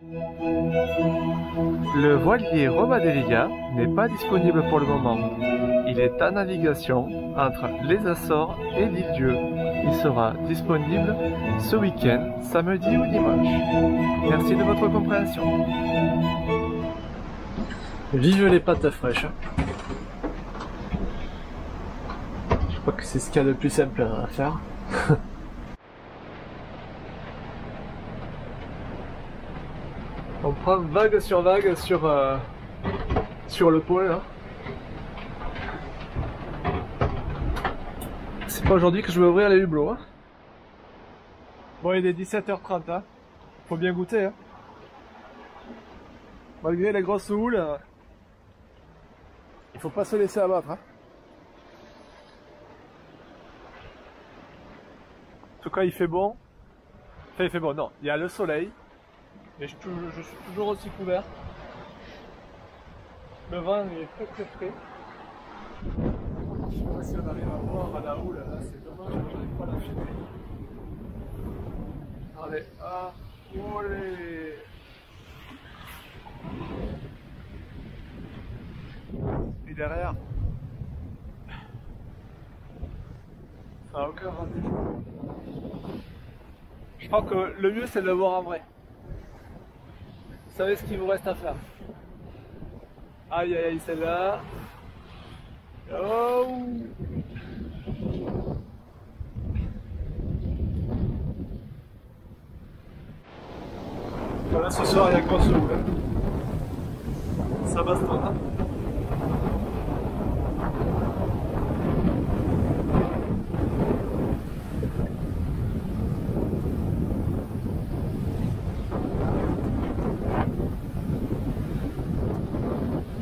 Le voilier Roma Delia n'est pas disponible pour le moment. Il est en navigation entre les Açores et l'île-Dieu. Il sera disponible ce week-end, samedi ou dimanche. Merci de votre compréhension. Vive les pâtes fraîches. Je crois que c'est ce qu'il y a de plus simple à faire. On prend vague sur le pôle là. C'est pas aujourd'hui que je vais ouvrir les hublots. Hein. Bon, il est 17h30, hein. Faut bien goûter. Hein. Malgré les grosses houles, il faut pas se laisser abattre. Hein. En tout cas, il fait bon. Enfin, il fait bon, non, il y a le soleil. Et je suis toujours aussi couvert. Le vent il est très très frais. Je sais pas si on arrive à voir à la houle, là c'est dommage, je n'arrive pas à la filmer. Allez, ah, olé. Et derrière, ça n'a aucun rendez-vous. Je crois que le mieux c'est de le voir en vrai. Vous savez ce qu'il vous reste à faire. Aïe aïe aïe, celle-là. Oh. Voilà, ce soir il y a grosse houle. Ça bastonne. Hein.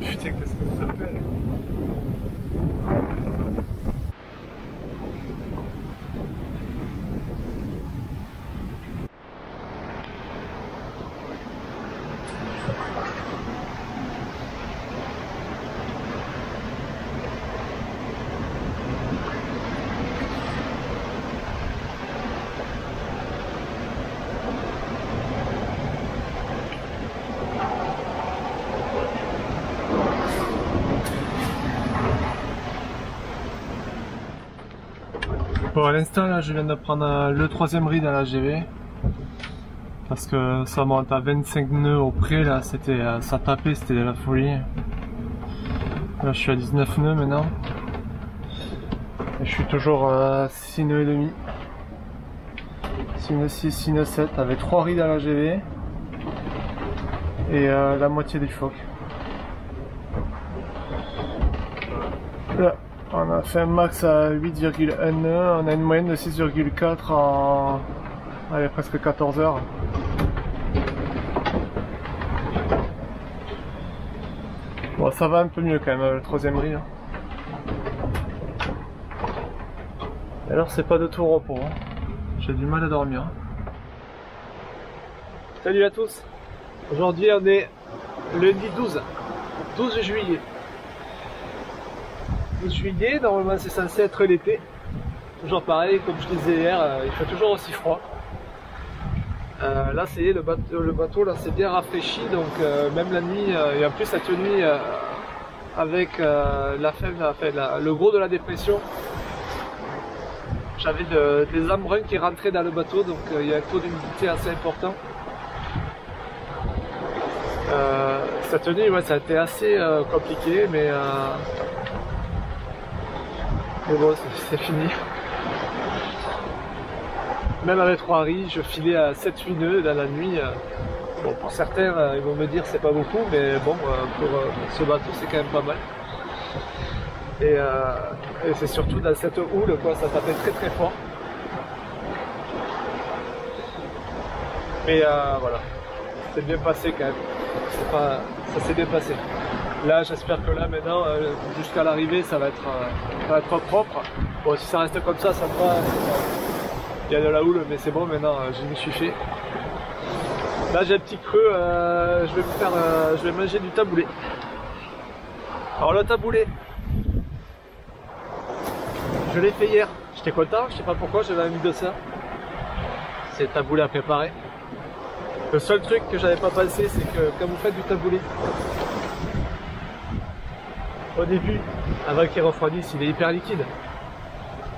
Putain, qu'est-ce que ça fait? Bon, à l'instant là je viens de prendre le 3e riz dans la GV parce que ça monte à 25 nœuds au près là, c'était ça tapait, c'était de la folie. Là je suis à 19 nœuds maintenant et je suis toujours à 6 nœuds et demi, 6 nœuds 6, 6 nœuds 7 avec 3 riz dans la GV et la moitié du phoque. Là. On a fait un max à 8,1 nœuds, on a une moyenne de 6,4 en allez, presque 14 heures. Bon, ça va un peu mieux quand même, le 3e riz. Hein. Et alors c'est pas de tout repos, hein. J'ai du mal à dormir. Salut à tous, aujourd'hui on est lundi 12 juillet. 12 juillet, normalement c'est censé être l'été. Toujours pareil, comme je disais hier, il fait toujours aussi froid. Là ça y est, le bateau là c'est bien rafraîchi, donc même la nuit, et en plus cette nuit avec le gros de la dépression, j'avais des embruns qui rentraient dans le bateau, donc il y a un taux d'humidité assez important. Cette nuit, ouais, ça a été assez compliqué, mais bon, c'est fini. Même avec 3 riz, je filais à 7-8 nœuds dans la nuit. Bon, pour certains, ils vont me dire c'est pas beaucoup, mais bon, pour ce bateau, c'est quand même pas mal. Et c'est surtout dans cette houle, quoi, ça tapait très très fort. Mais voilà, c'est bien passé quand même. Ça s'est bien passé. Là, j'espère que là, maintenant, jusqu'à l'arrivée, ça va être propre. Bon, si ça reste comme ça, ça va. Il y a de la houle, mais c'est bon, maintenant, je me suis fait. Là, j'ai un petit creux, je vais manger du taboulé. Alors, le taboulé, je l'ai fait hier. J'étais content, je sais pas pourquoi, j'avais envie de ça. C'est le taboulé à préparer. Le seul truc que j'avais pas pensé, c'est que quand vous faites du taboulé, au début, avant qu'il refroidisse, il est hyper liquide.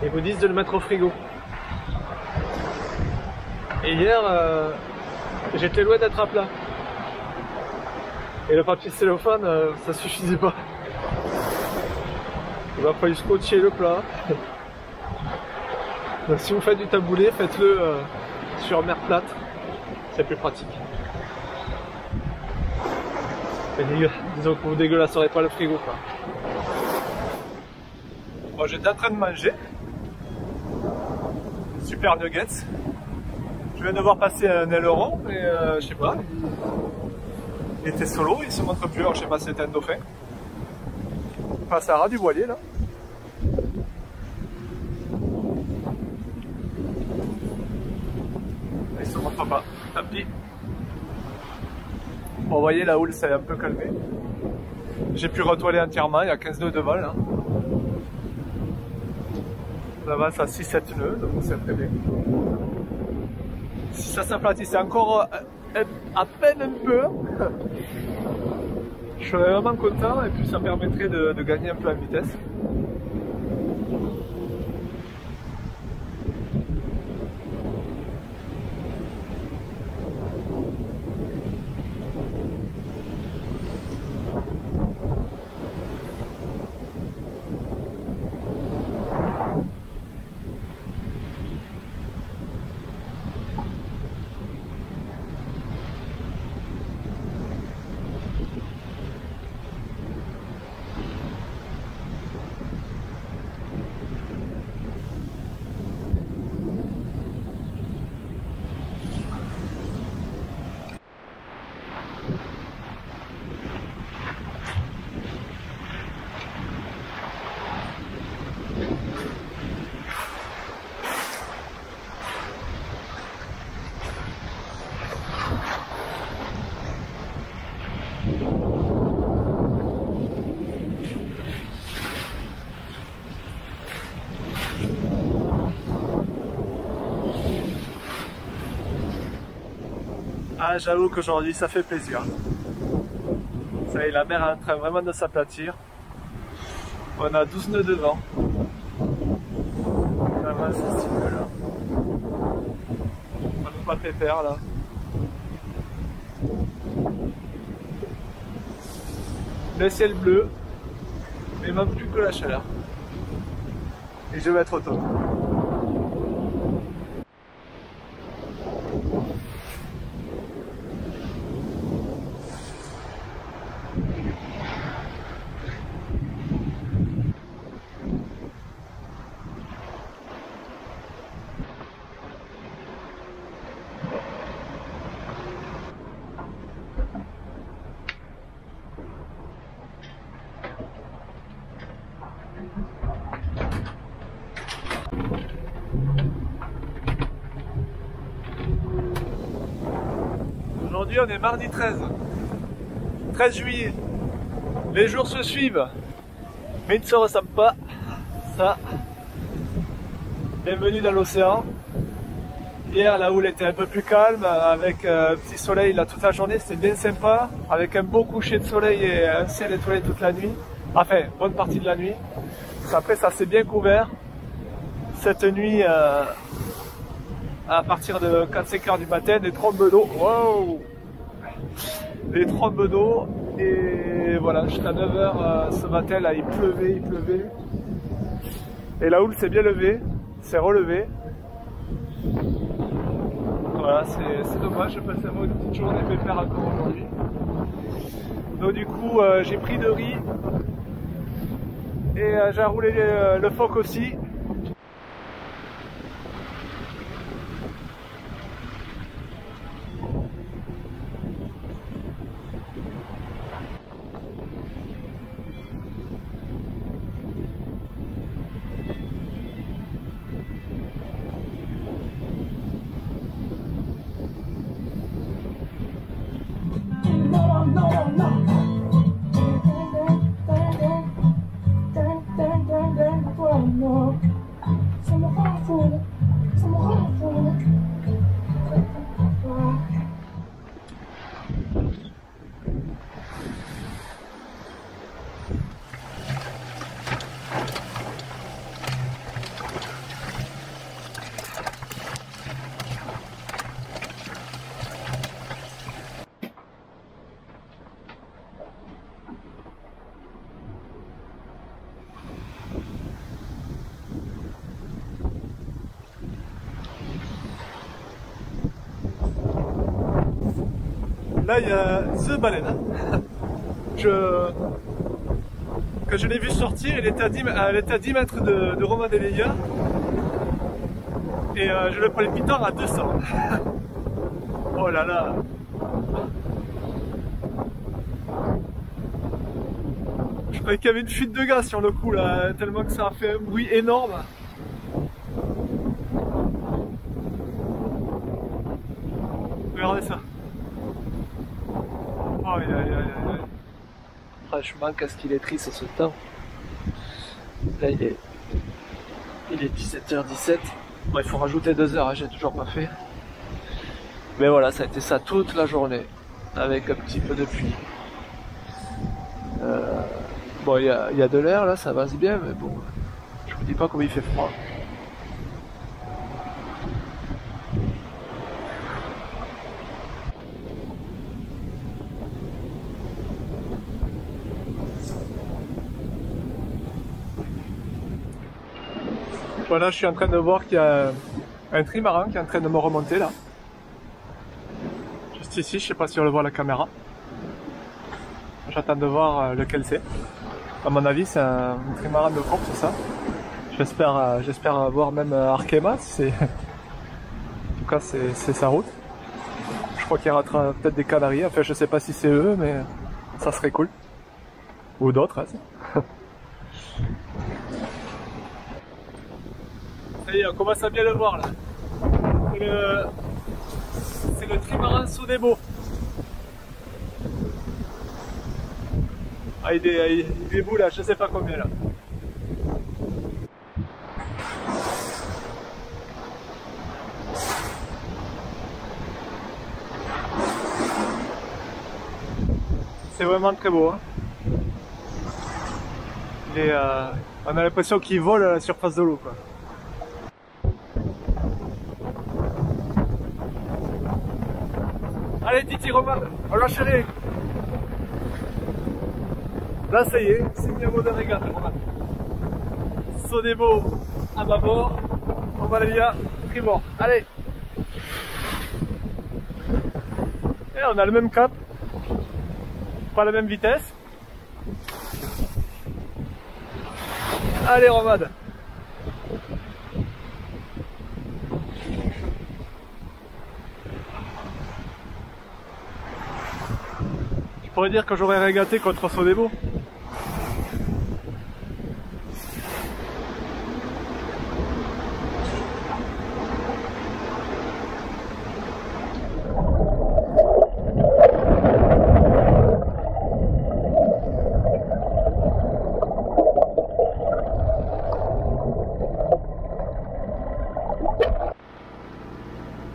Et vous disent de le mettre au frigo. Et hier, j'étais loin d'être à plat. Et le papier cellophane, ça suffisait pas. Il va falloir scotcher le plat. Donc si vous faites du taboulé, faites-le sur mer plate. C'est plus pratique. Et disons que vous dégueulasserez pas le frigo, quoi. Bon, j'étais en train de manger. Super nuggets. Je viens de voir passer un aileron, mais je sais pas. Il était solo, il se montre plus, alors je sais pas si c'était un dauphin. Il passe à ras du voilier là. Il se montre pas, tant pis. Bon, vous voyez, la houle s'est un peu calmée. J'ai pu retoiler entièrement, il y a 15 nœuds de vol là. On avance à 6-7 nœuds, donc c'est très bien. Si ça s'aplatissait encore à peine un peu, je serais vraiment content et puis ça me permettrait de gagner un peu en vitesse. Ah, j'avoue qu'aujourd'hui ça fait plaisir. Ça y est, la mer est en train vraiment de s'aplatir. On a 12 nœuds de vent. Vraiment c'est stylé là. On n'a pas pépère là. Le ciel bleu. Mais même plus que la chaleur. Et je vais être au top. Aujourd'hui on est mardi 13 juillet, les jours se suivent mais ils ne se ressemblent pas, ça, bienvenue dans l'océan. Hier la houle était un peu plus calme, avec un petit soleil là toute la journée, c'était bien sympa, avec un beau coucher de soleil et un ciel étoilé toute la nuit, enfin bonne partie de la nuit. Après ça s'est bien couvert, cette nuit à partir de 4-5 heures du matin, des trombes d'eau, wow, des trombes d'eau, et voilà, jusqu'à 9 h ce matin là il pleuvait, et la houle s'est bien levée, s'est relevée. Voilà, c'est dommage, je pensais avoir une petite journée pépère encore aujourd'hui. Donc du coup j'ai pris de riz, et j'ai roulé le phoque aussi. No. Là, il y a The Baleine. Quand je l'ai vu sortir, elle était à 10 mètres de Roma Delia. Et je le prenais Python à 200. Oh là là. Je croyais qu'il y avait une fuite de gaz sur le coup là, tellement que ça a fait un bruit énorme. Regardez ça. Oh, aïe, aïe, aïe, aïe. Franchement, qu'est-ce qu'il est triste ce temps. Là, il est 17h17. Bon, il faut rajouter 2 heures, hein, j'ai toujours pas fait. Mais voilà, ça a été ça toute la journée, avec un petit peu de pluie. Bon, il y a de l'air là, ça avance bien, mais bon, je vous dis pas comment il fait froid. Voilà, je suis en train de voir qu'il y a un trimaran qui est en train de me remonter là. Juste ici, je sais pas si on le voit à la caméra. J'attends de voir lequel c'est. À mon avis, c'est un trimaran de course, ça. J'espère voir même Arkema, si c'est... En tout cas, c'est sa route. Je crois qu'il y aura peut-être des Canaries. Enfin, je sais pas si c'est eux, mais ça serait cool. Ou d'autres, hein. Ça y est, on commence à bien le voir là. C'est le trimaran Sodebo. Ah, il est beau là, je sais pas combien là. C'est vraiment très beau. Hein. On a l'impression qu'il vole à la surface de l'eau, quoi. Allez Titi Romain, on lâcherait. Là ça y est, c'est bien mot de régate Romain. Sodebo à bâbord, Roma Delia tribord. Allez. Et on a le même cap, pas la même vitesse. Allez Romade. Je pourrais dire que j'aurais régaté contre Sodebo.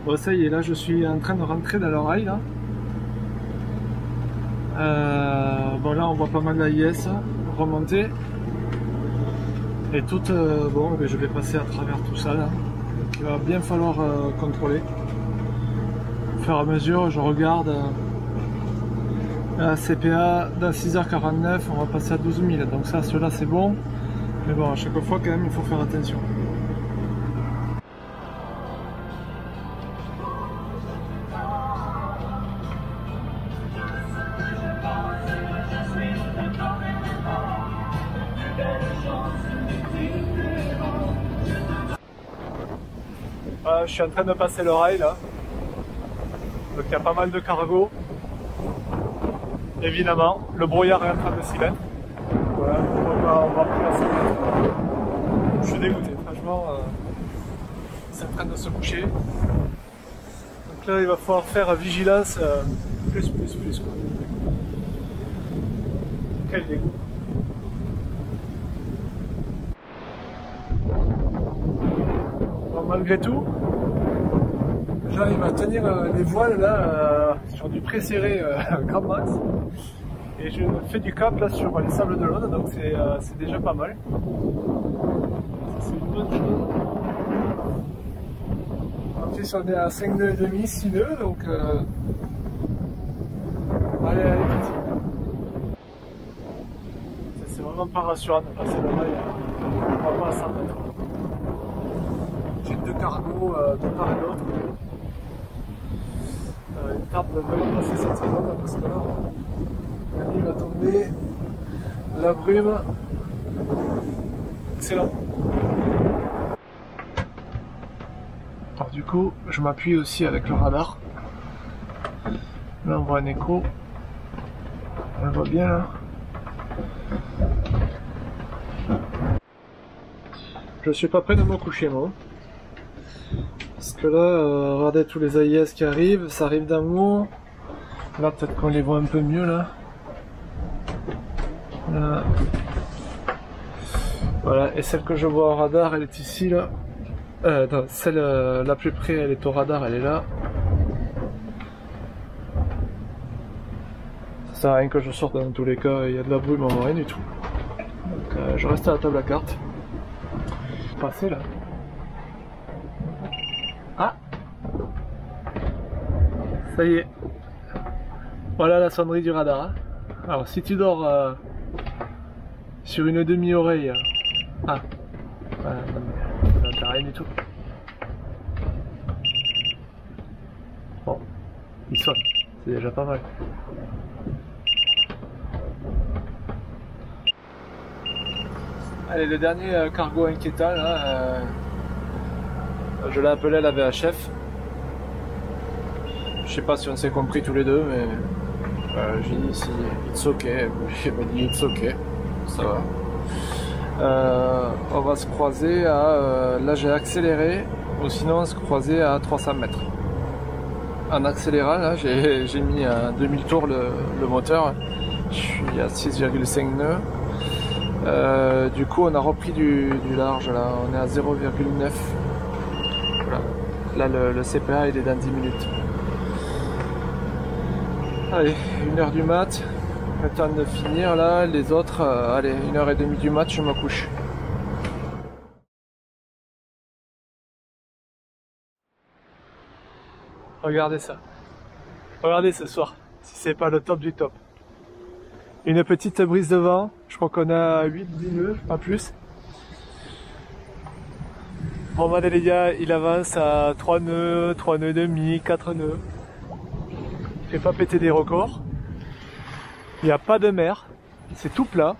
Bon ça y est, là je suis en train de rentrer dans le rail là. Bon là on voit pas mal l'AIS remonter. Et tout, bon je vais passer à travers tout ça là. Donc, il va bien falloir contrôler. Au fur et à mesure je regarde la CPA dans 6h49 on va passer à 12 000. Donc ça cela c'est bon. Mais bon à chaque fois quand même il faut faire attention. Je suis en train de passer le rail là, donc il y a pas mal de cargo. Évidemment, le brouillard est en train de s'y mettre. Voilà, on va plus la mettre. Je suis dégoûté, franchement, c'est en train de se coucher. Donc là, il va falloir faire vigilance plus quoi. Quel dégoût. Bon, malgré tout, j'arrive à tenir les voiles là sur du pré-serré Grand Max et je fais du cap là sur les sables de l'Aude, donc c'est déjà pas mal. C'est une bonne chose. En plus on est à 5 nœuds et demi, 6 nœuds, donc allez petit. C'est vraiment pas rassurant de passer le rail, on va pas à 100 mètres. Type de cargo de part et d'autre. une tarte va pas passer cette seconde parce que là, la nuit va tomber, la brume. Excellent. Alors du coup, je m'appuie aussi avec le radar. Là on voit un écho. On le voit bien là. Je suis pas prêt de me coucher moi. Parce que là, regardez tous les AIS qui arrivent, ça arrive d'un mot. Là peut-être qu'on les voit un peu mieux là. Là. Voilà, et celle que je vois au radar, elle est ici là. Non, celle la plus près, elle est au radar, elle est là. Ça sert à rien que je sorte dans tous les cas, il y a de la brume, on voit rien du tout. Donc je reste à la table à carte. Passer là. Ah, ça y est. Voilà la sonnerie du radar. Hein. Alors si tu dors sur une demi-oreille. Ah, non, t'as rien du tout. Bon, il sonne, c'est déjà pas mal. Allez, le dernier cargo inquiétant là, je l'ai appelé la VHF. Je sais pas si on s'est compris tous les deux, mais j'ai dit si it's ok, il m'a dit it's ok, ça va. On va se croiser à... là j'ai accéléré, ou sinon on se croiser à 300 mètres. En accélérant, là j'ai mis à 2000 tours le moteur, je suis à 6,5 nœuds. Du coup on a repris du large, là on est à 0,9. Voilà. Là le CPA il est dans 10 minutes. Allez, 1h du mat. Le temps de finir là, les autres, allez, 1h30 du mat, je me couche. Regardez ça. Regardez ce soir, si c'est pas le top du top. Une petite brise de vent, je crois qu'on a 8-10 nœuds, pas plus. Romain Delia, il avance à 3 nœuds, 3 nœuds et demi, 4 nœuds. Il fait pas péter des records. Il n'y a pas de mer, c'est tout plat.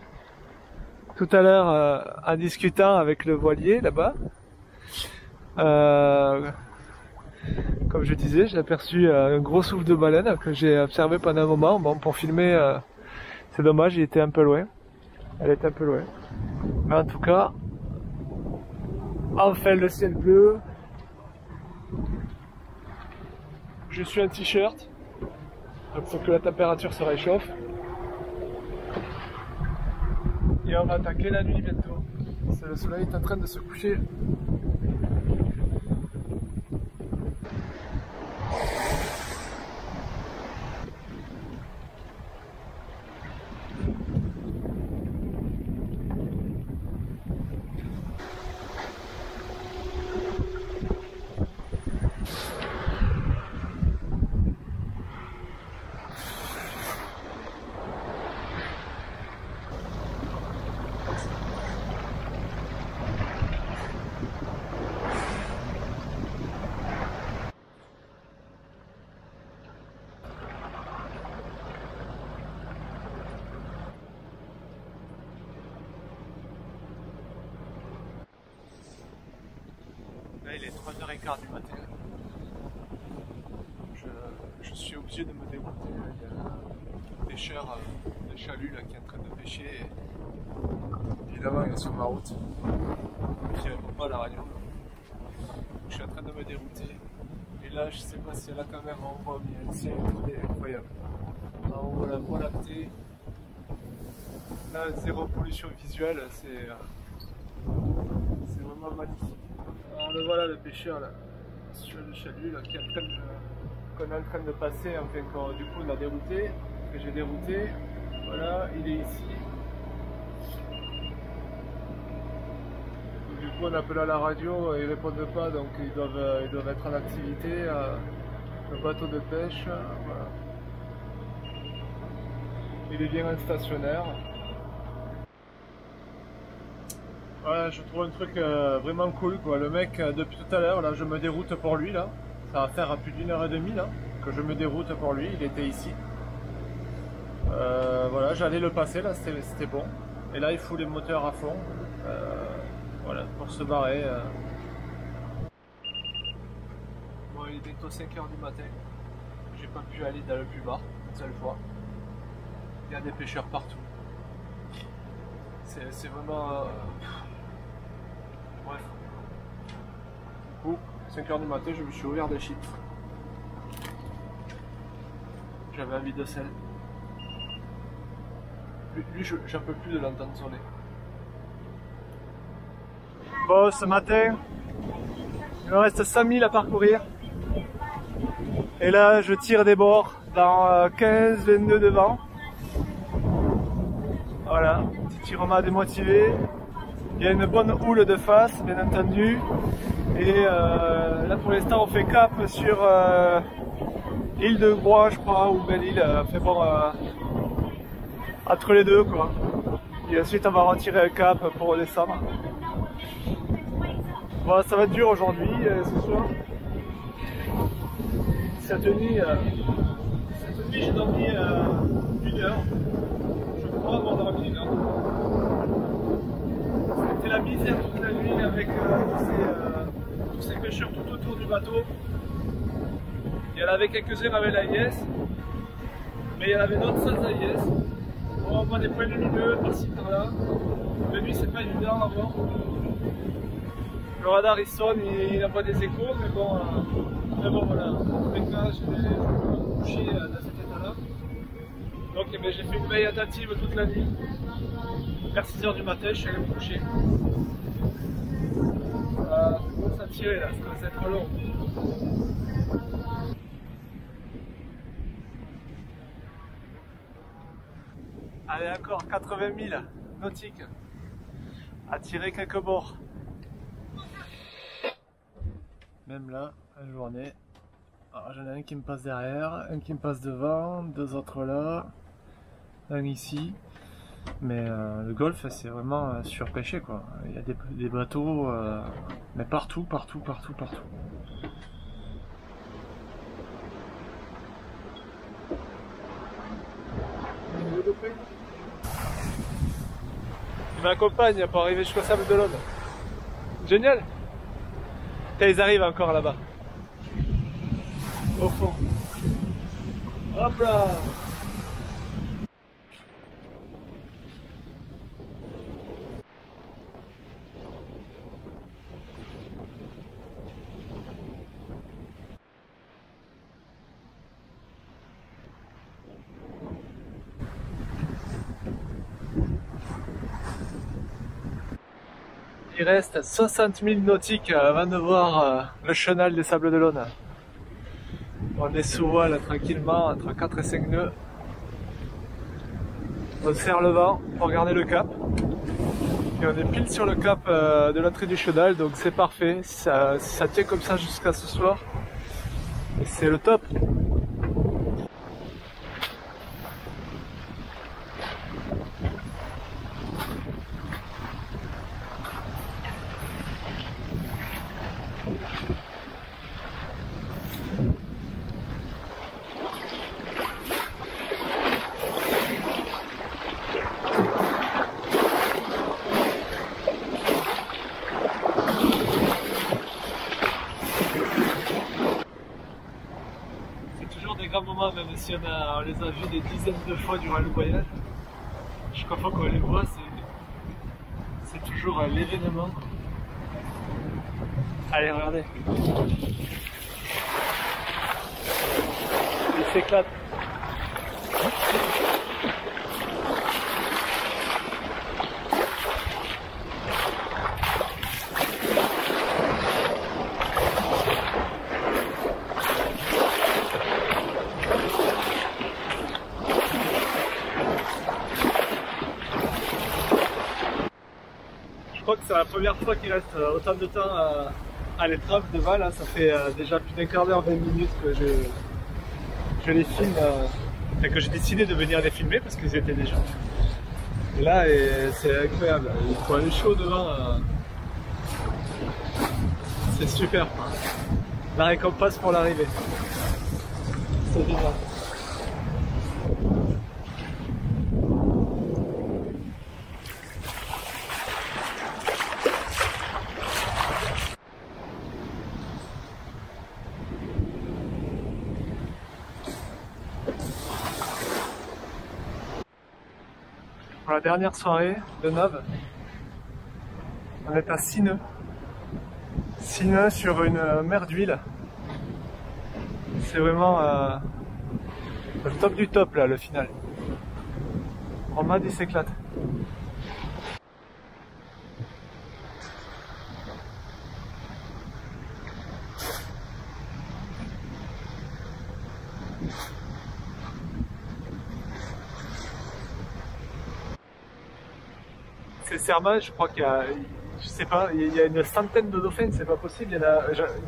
Tout à l'heure, en discutant avec le voilier là-bas, comme je disais, j'ai aperçu un gros souffle de baleine que j'ai observé pendant un moment. Bon, pour filmer, c'est dommage, il était un peu loin. Elle était un peu loin. Mais en tout cas, enfin le ciel bleu. Je suis en t-shirt, donc faut que la température se réchauffe. Et on va attaquer la nuit bientôt. Le soleil est en train de se coucher. Là, il est 3h15 du matin. Je suis obligé de me dérouter. Il y a un pêcheur de chalut là, qui est en train de pêcher. Évidemment, il est sur ma route. Je répond pas à la radio. Je suis en train de me dérouter. Et là, je sais pas si à la caméra on voit bien. C'est incroyable. Là, on voit la Voie lactée. Là, zéro pollution visuelle. C'est vraiment magnifique. Alors le voilà le pêcheur là, sur le chalut là, qu'on est en train de passer, enfin quand du coup on a dérouté, que j'ai dérouté, voilà, il est ici. Donc, du coup on appelle à la radio, ils répondent pas, donc ils doivent être en activité, le bateau de pêche, voilà. Il est bien en stationnaire. Ouais, je trouve un truc vraiment cool quoi. Le mec depuis tout à l'heure là, je me déroute pour lui là. Ça va faire plus d'1h30 là que je me déroute pour lui, il était ici. Voilà, j'allais le passer, là c'était bon. Et là il fout les moteurs à fond, voilà, pour se barrer. Bon, il est bientôt 5 h du matin, j'ai pas pu aller dans le plus bas, une seule fois. Il y a des pêcheurs partout. C'est vraiment... Bref. Du coup, 5 h du matin, je me suis ouvert des chips. J'avais envie de sel. Lui, j'en peux plus de l'entendre sonner. Bon, ce matin, il me reste 100 000 à parcourir. Et là, je tire des bords dans 15-20 nœuds de vent. Voilà, petit tirement démotivé. Il y a une bonne houle de face, bien entendu. Et là, pour l'instant, on fait cap sur l'île de Groix, je crois, ou Belle-Île. Fait bon, entre les deux, quoi. Et ensuite, on va retirer un cap pour redescendre. Bon, ça va être dur aujourd'hui, ce soir. Cette nuit, j'ai dormi 1 heure. Je crois avoir dormi 1 heure. C'était la misère toute la nuit avec tous ces pêcheurs tout autour du bateau. Il y en avait quelques-uns avec l'AIS, mais il y en avait d'autres sans AIS. On voit des points lumineux par-ci par-là. La nuit, c'est pas évident à voir. Le radar il sonne, il envoie des échos, mais bon voilà. En tous les cas, je vais me coucher dans cet état-là. Donc j'ai fait une veille attentive toute la nuit. Vers 6 h du matin, je suis allé me coucher. Ça commence à tirer là, ça commence à être long. Allez, encore 80 000 nautiques à tirer quelques bords. Même là, la journée, j'en ai un qui me passe derrière, un qui me passe devant, 2 autres là, un ici. Mais le golfe, c'est vraiment surpêché, quoi. Il y a des bateaux, mais partout. Il m'accompagne pour arriver jusqu'au Sable d'Olonne. Génial! Ils arrivent encore là-bas. Au fond. Hop là! Il reste 60 000 nautiques avant de voir le chenal des Sables d'Olonne. On est sous voile tranquillement entre 4 et 5 nœuds. On serre le vent pour garder le cap. Et on est pile sur le cap de l'entrée du chenal, donc c'est parfait. Si ça tient comme ça jusqu'à ce soir, c'est le top. Moment, même si on les a vus des dizaines de fois durant le voyage, chaque fois qu'on les voit, c'est toujours l'événement. Allez, regardez, il s'éclate. Je crois que c'est la première fois qu'il reste autant de temps à l'étrave devant. Là, ça fait déjà plus d'1 quart d'heure, 20 minutes que je les filme, enfin, que j'ai décidé de venir les filmer parce qu'ils étaient déjà. Et là, c'est incroyable. Il faut aller chaud devant. C'est super. La récompense pour l'arrivée. c'est génial. Pour la dernière soirée de Nov, on est à 6 nœuds. 6 nœuds sur une mer d'huile. C'est vraiment le top du top là, le final. Romad il s'éclate. C'est Serma, je crois qu'il y a, je sais pas, il y a une centaine de dauphins, c'est pas possible, il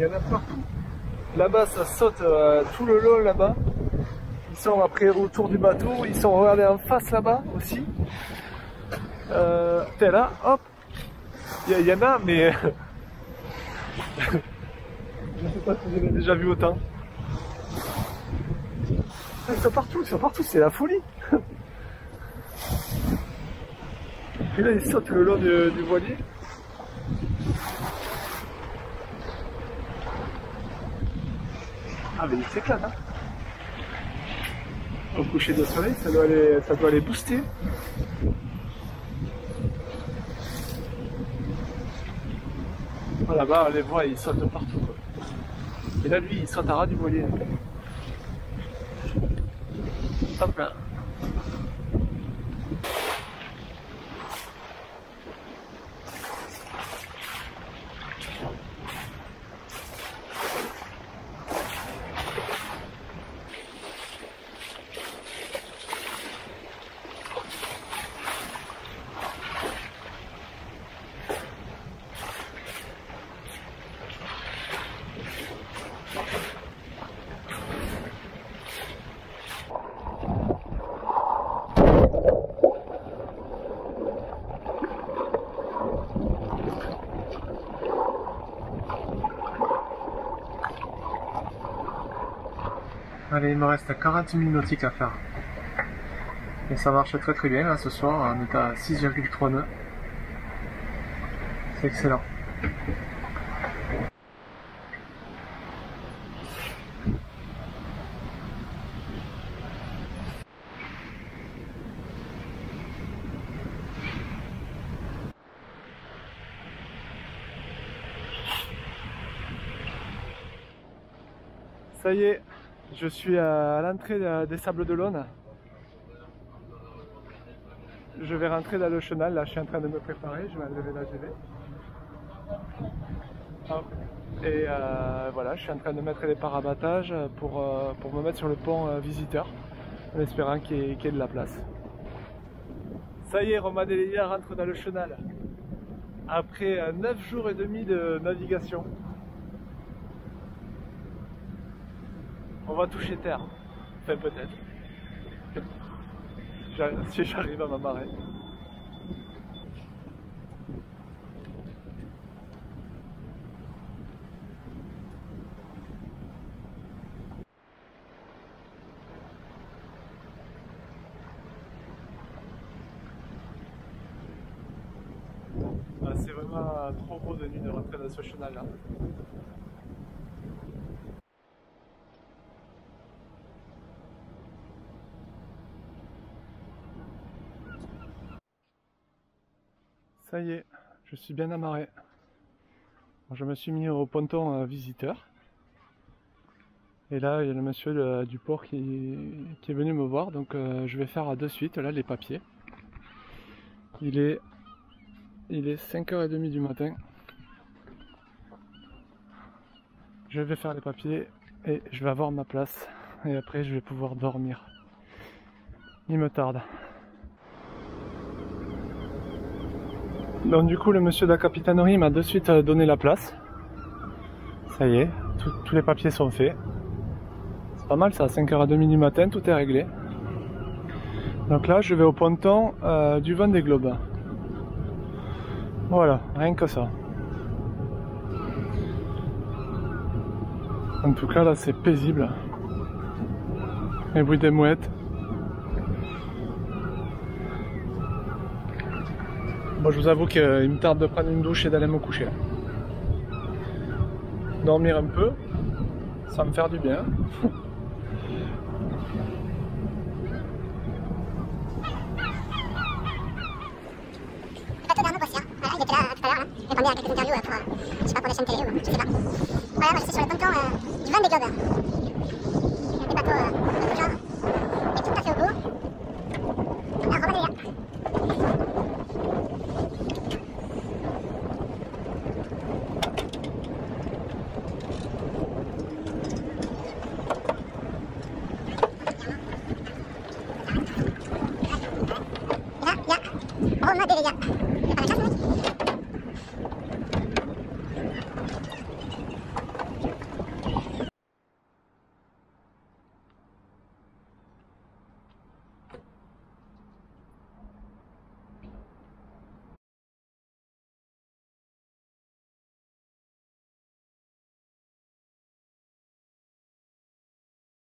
y en a partout. Là-bas, ça saute tout le long là-bas. Ils sont après autour du bateau, ils sont regardés en face là-bas aussi. T'es là, hop, il y en a, mais je sais pas si j'avais déjà vu autant. Ils sont partout, c'est la folie. Et là, ils sautent le long du voilier. Ah, mais ils s'éclatent, hein. Au coucher de soleil, ça doit les booster. Oh, là-bas, on les voit, ils sautent partout, quoi. Et là, lui, il saute à ras du voilier. Hop là. Allez, il me reste 40 000 nautiques à faire. Et ça marche très très bien là ce soir, on est à 6,3 nœuds. C'est excellent. Ça y est, je suis à l'entrée des Sables d'Olonne. Je vais rentrer dans le chenal, là je suis en train de me préparer, je vais enlever la GV. Et voilà, je suis en train de mettre les parabattages pour me mettre sur le pont visiteur, en espérant qu'il y ait de la place. Ça y est, Romad Elia rentre dans le chenal. Après 9 jours et demi de navigation. On va toucher terre. Enfin peut-être. Si j'arrive à m'amarrer. C'est vraiment trop beau de nuit de rentrer dans ce chenal là. Ça y est, je suis bien amarré. Je me suis mis au ponton visiteur. Et là, il y a le monsieur du port qui est venu me voir. Donc je vais faire de suite là les papiers. Il est 5h30 du matin. Je vais faire les papiers et je vais avoir ma place. Et après, je vais pouvoir dormir. Il me tarde. Donc du coup le monsieur de la capitainerie m'a de suite donné la place. Ça y est, tous les papiers sont faits. C'est pas mal ça, à 5h30 du matin, tout est réglé. Donc là je vais au ponton du Vendée Globe. Voilà, rien que ça. En tout cas là c'est paisible. Les bruits des mouettes. Bon, je vous avoue qu'il me tarde de prendre une douche et d'aller me coucher. Dormir un peu, ça va me faire du bien. Bateau d'Arnaud Boissière, voilà, il était là tout à l'heure, il répondait à quelques interviews pour, je sais pas, pour les chaînes télé ou je sais pas. Voilà, moi je suis sur le ponton du Vendée Globe. Les bateaux